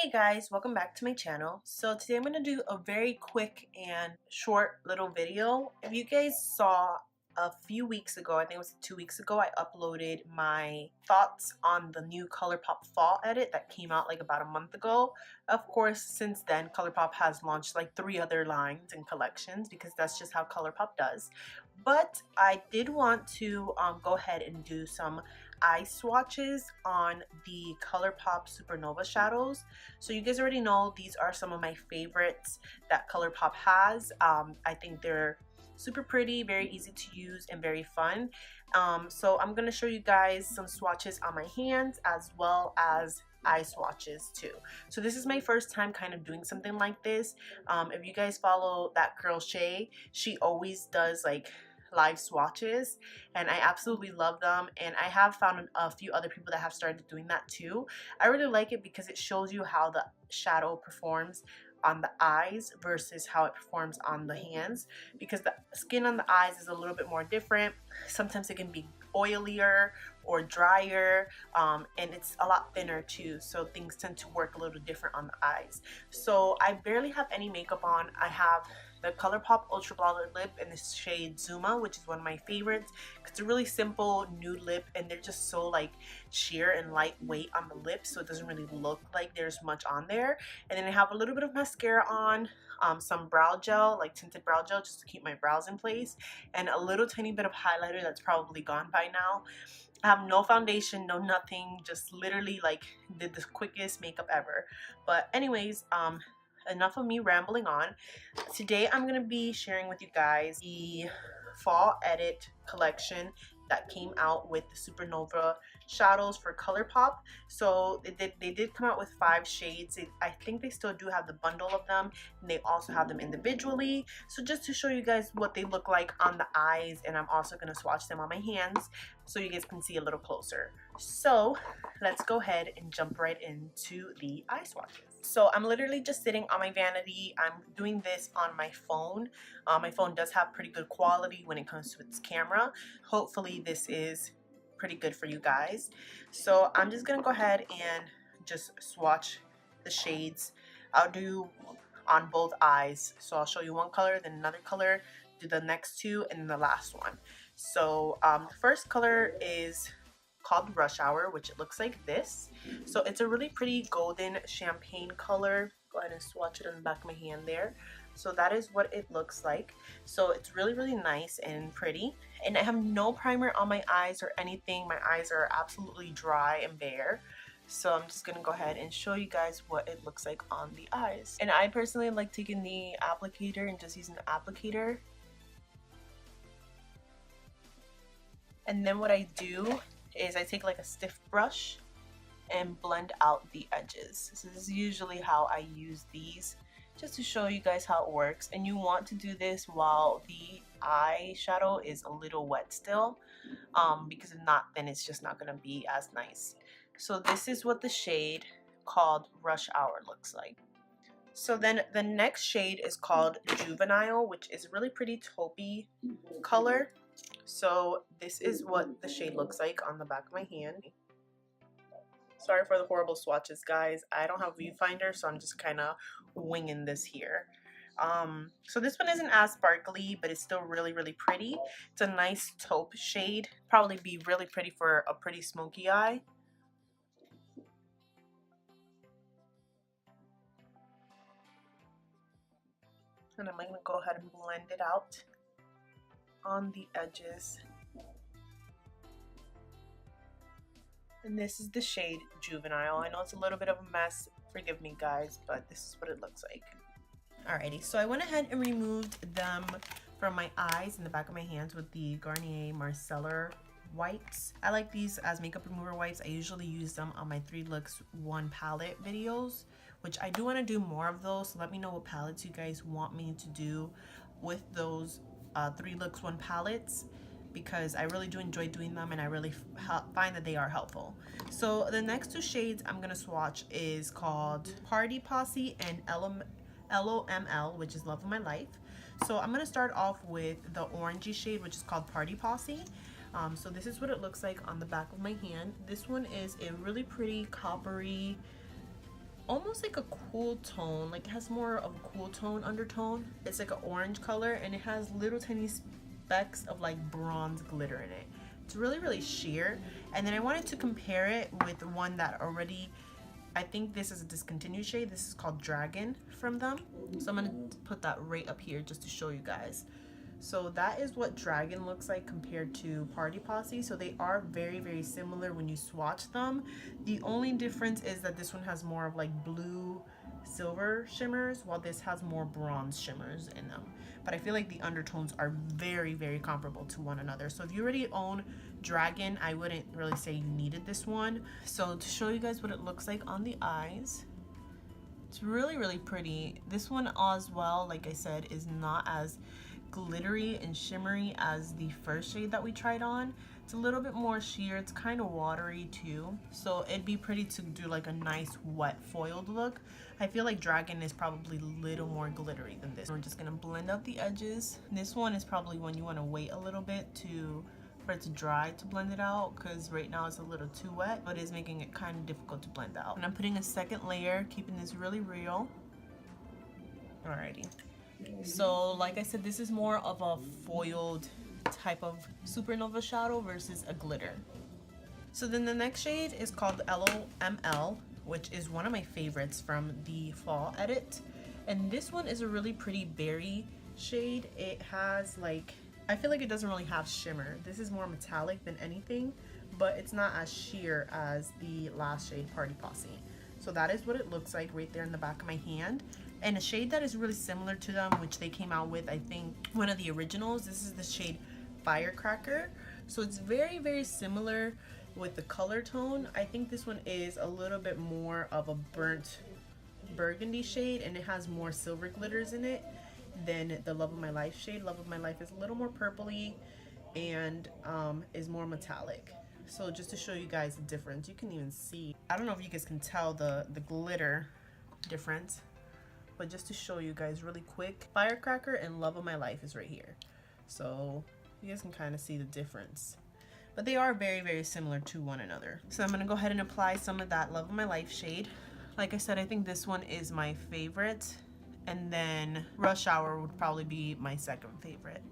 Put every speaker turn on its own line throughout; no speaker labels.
Hey guys, welcome back to my channel. So today I'm going to do a very quick and short little video. If you guys saw a few weeks ago, I think it was 2 weeks ago, I uploaded my thoughts on the new Colourpop fall edit that came out like about a month ago. Of course, since then Colourpop has launched like 3 other lines and collections because that's just how Colourpop does. But I did want to go ahead and do some eye swatches on the Colourpop Supernova shadows. So you guys already know these are some of my favorites that Colourpop has. I think they're super pretty, very easy to use, and very fun. So I'm going to show you guys some swatches on my hands as well as eye swatches too. So this is my first time kind of doing something like this. If you guys follow that girl Shay, she always does like live swatches and I absolutely love them, and I have found a few other people that have started doing that too. I really like it because it shows you how the shadow performs on the eyes versus how it performs on the hands, because the skin on the eyes is a little bit more different. Sometimes it can be oilier or drier, and it's a lot thinner too, so things tend to work a little different on the eyes. So I barely have any makeup on. I have the Colourpop Ultra Blonde lip in the shade Zuma, which is one of my favorites. It's a really simple nude lip and they're just so like sheer and lightweight on the lips, so it doesn't really look like there's much on there. And then I have a little bit of mascara on, some brow gel, like tinted brow gel, just to keep my brows in place, and a little tiny bit of highlighter that's probably gone by now. I have no foundation, no nothing, just literally like did the quickest makeup ever. But anyways, enough of me rambling on. Today I'm going to be sharing with you guys the fall edit collection that came out with the Supernova shadows for Colourpop. So they did come out with 5 shades. I think they still do have the bundle of them, and they also have them individually. So just to show you guys what they look like on the eyes, and I'm also going to swatch them on my hands so you guys can see a little closer. So let's go ahead and jump right into the eye swatches. So I'm literally just sitting on my vanity. I'm doing this on my phone. My phone does have pretty good quality when it comes to its camera. Hopefully this is pretty good for you guys. So I'm just gonna go ahead and just swatch the shades. I'll do on both eyes. So I'll show you one color, then another color, do the next 2, and then the last one. So the first color is called Rush Hour, which it looks like this. So it's a really pretty golden champagne color. Go ahead and swatch it on the back of my hand there. So that is what it looks like. So it's really nice and pretty, and I have no primer on my eyes or anything. My eyes are absolutely dry and bare. So I'm just gonna go ahead and show you guys what it looks like on the eyes. And I personally like taking the applicator and just using the applicator. And then what I do is I take like a stiff brush and blend out the edges. So this is usually how I use these, just to show you guys how it works. And you want to do this while the eyeshadow is a little wet still, because if not, then it's just not gonna be as nice. So this is what the shade called Rush Hour looks like. So then the next shade is called Juvenile, which is a really pretty taupey color. So this is what the shade looks like on the back of my hand. Sorry for the horrible swatches, guys. I don't have a viewfinder, so I'm just kind of winging this here. So this one isn't as sparkly, but it's still really pretty. It's a nice taupe shade. Probably be really pretty for a pretty smoky eye. And I'm going to go ahead and blend it out on the edges. And this is the shade Juvenile. I know it's a little bit of a mess, forgive me guys, but this is what it looks like. Alrighty, so I went ahead and removed them from my eyes and the back of my hands with the Garnier Micellar wipes. I like these as makeup remover wipes. I usually use them on my 3 looks 1 palette videos, which I do want to do more of those. So let me know what palettes you guys want me to do with those 3 looks 1 palettes, because I really do enjoy doing them and I really find that they are helpful. So the next 2 shades I'm gonna swatch is called Party Posse and LOML, which is Love of My Life. So I'm gonna start off with the orangey shade, which is called Party Posse. So this is what it looks like on the back of my hand. This one is a really pretty coppery almost like a cool tone, like it has more of a cool tone undertone. It's like an orange color and it has little tiny specks of like bronze glitter in it. It's really, really sheer. And then I wanted to compare it with one that already, I think this is a discontinued shade. This is called Dragon from them. So I'm gonna put that right up here just to show you guys. So that is what Dragon looks like compared to Party Posse. So they are very, very similar when you swatch them. The only difference is that this one has more of like blue silver shimmers, while this has more bronze shimmers in them. But I feel like the undertones are very, very comparable to one another. So if you already own Dragon, I wouldn't really say you needed this one. So to show you guys what it looks like on the eyes, it's really, really pretty. This one as well, like I said, is not as glittery and shimmery as the first shade that we tried on. It's a little bit more sheer. It's kind of watery too, so it'd be pretty to do like a nice wet foiled look. I feel like Dragon is probably a little more glittery than this. We're just gonna blend out the edges. This one is probably when you want to wait a little bit for it to dry to blend it out, because right now it's a little too wet, but it's making it kind of difficult to blend out. And I'm putting a second layer, keeping this really real. Alrighty. So like I said, this is more of a foiled type of supernova shadow versus a glitter. So then the next shade is called LOML, which is one of my favorites from the fall edit. And this one is a really pretty berry shade. It has like, I feel like it doesn't really have shimmer. This is more metallic than anything, but it's not as sheer as the last shade, Party Posse. So that is what it looks like right there in the back of my hand. And a shade that is really similar to them, which they came out with, I think, one of the originals. This is the shade Firecracker. So it's very, very similar with the color tone. I think this one is a little bit more of a burnt burgundy shade, and it has more silver glitters in it than the Love of My Life shade. Love of My Life is a little more purpley and is more metallic. So just to show you guys the difference, you can even see, I don't know if you guys can tell the glitter difference, but just to show you guys really quick, Firecracker and Love of My Life is right here. So you guys can kind of see the difference. But they are very, very similar to one another. So I'm going to go ahead and apply some of that Love of My Life shade. Like I said, I think this one is my favorite. And then Rush Hour would probably be my second favorite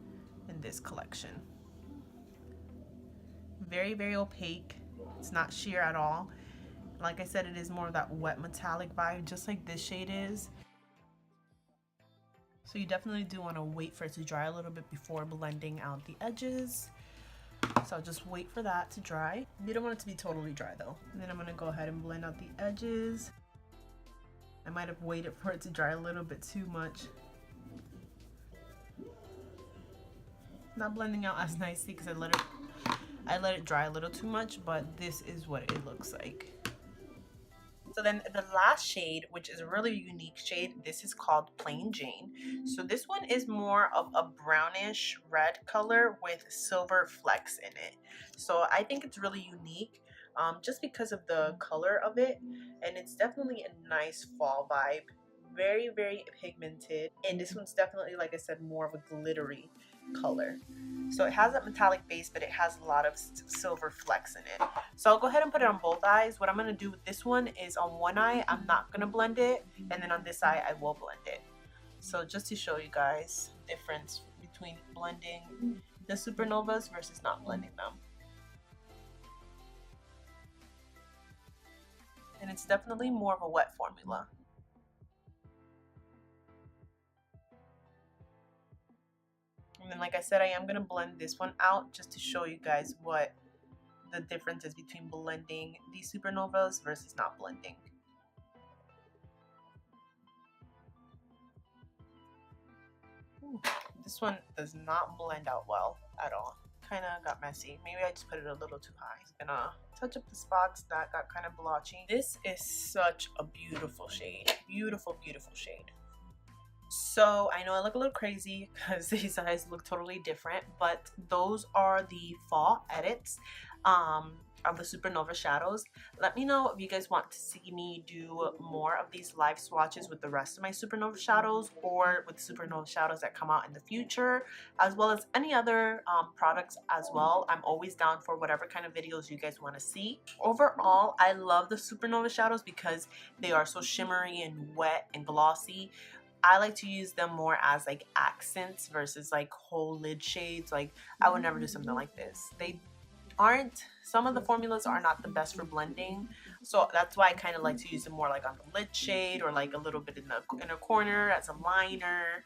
in this collection. Very, very opaque. It's not sheer at all. Like I said, it is more of that wet metallic vibe, just like this shade is. So you definitely do want to wait for it to dry a little bit before blending out the edges. So I'll just wait for that to dry. You don't want it to be totally dry though. And then I'm going to go ahead and blend out the edges. I might have waited for it to dry a little bit too much. Not blending out as nicely because I let it dry a little too much, but this is what it looks like. So then the last shade, which is a really unique shade, this is called Plain Jane. So this one is more of a brownish red color with silver flecks in it. So I think it's really unique just because of the color of it. And it's definitely a nice fall vibe. Very, very pigmented. And this one's definitely, like I said, more of a glittery color. So it has a metallic base, but it has a lot of silver flecks in it. So I'll go ahead and put it on both eyes. What I'm going to do with this one is on one eye, I'm not going to blend it. And then on this eye, I will blend it. So just to show you guys the difference between blending the supernovas versus not blending them. And it's definitely more of a wet formula. And then, like I said, I am going to blend this one out just to show you guys what the difference is between blending these supernovas versus not blending. Ooh, this one does not blend out well at all. Kind of got messy. Maybe I just put it a little too high. I'm gonna touch up the spots that got kind of blotchy. This is such a beautiful shade. Beautiful, beautiful shade. So I know I look a little crazy because these eyes look totally different, but those are the fall edits. of the Supernova shadows. Let me know if you guys want to see me do more of these live swatches with the rest of my Supernova shadows, or with Supernova shadows that come out in the future, as well as any other products as well. I'm always down for whatever kind of videos you guys want to see. Overall, I love the Supernova shadows because they are so shimmery and wet and glossy. I like to use them more as like accents versus like whole lid shades. Like, I would never do something like this. Some of the formulas are not the best for blending, so that's why I kind of like to use them more like on the lid shade, or like a little bit in the inner corner as a liner,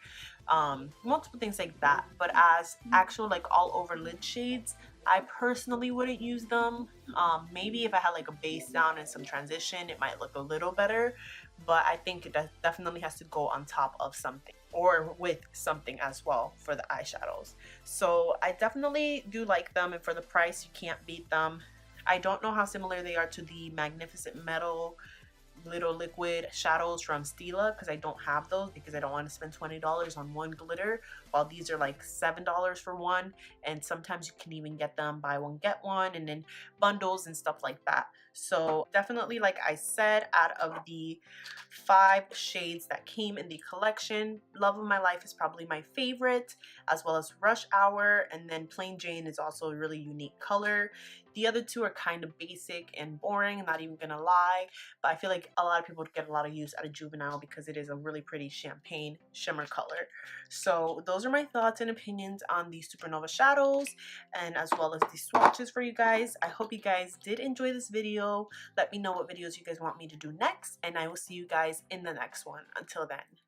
multiple things like that. But as actual like all over lid shades, I personally wouldn't use them. Maybe if I had like a base down and some transition, it might look a little better, but I think it definitely has to go on top of something or with something as well for the eyeshadows. So I definitely do like them, and for the price, you can't beat them. I don't know how similar they are to the Magnificent Metal glitter liquid shadows from Stila, because I don't have those, because I don't want to spend $20 on one glitter, while these are like $7 for one, and sometimes you can even get them buy one get one, and then bundles and stuff like that. So definitely, like I said, out of the 5 shades that came in the collection, Love of My Life is probably my favorite, as well as Rush Hour, and then Plain Jane is also a really unique color. The other 2 are kind of basic and boring, not even gonna lie, but I feel like a lot of people get a lot of use out of Juvenile because it is a really pretty champagne shimmer color. So those are my thoughts and opinions on the Supernova shadows, and as well as the swatches for you guys. I hope you guys did enjoy this video. Let me know what videos you guys want me to do next, and I will see you guys in the next one. Until then.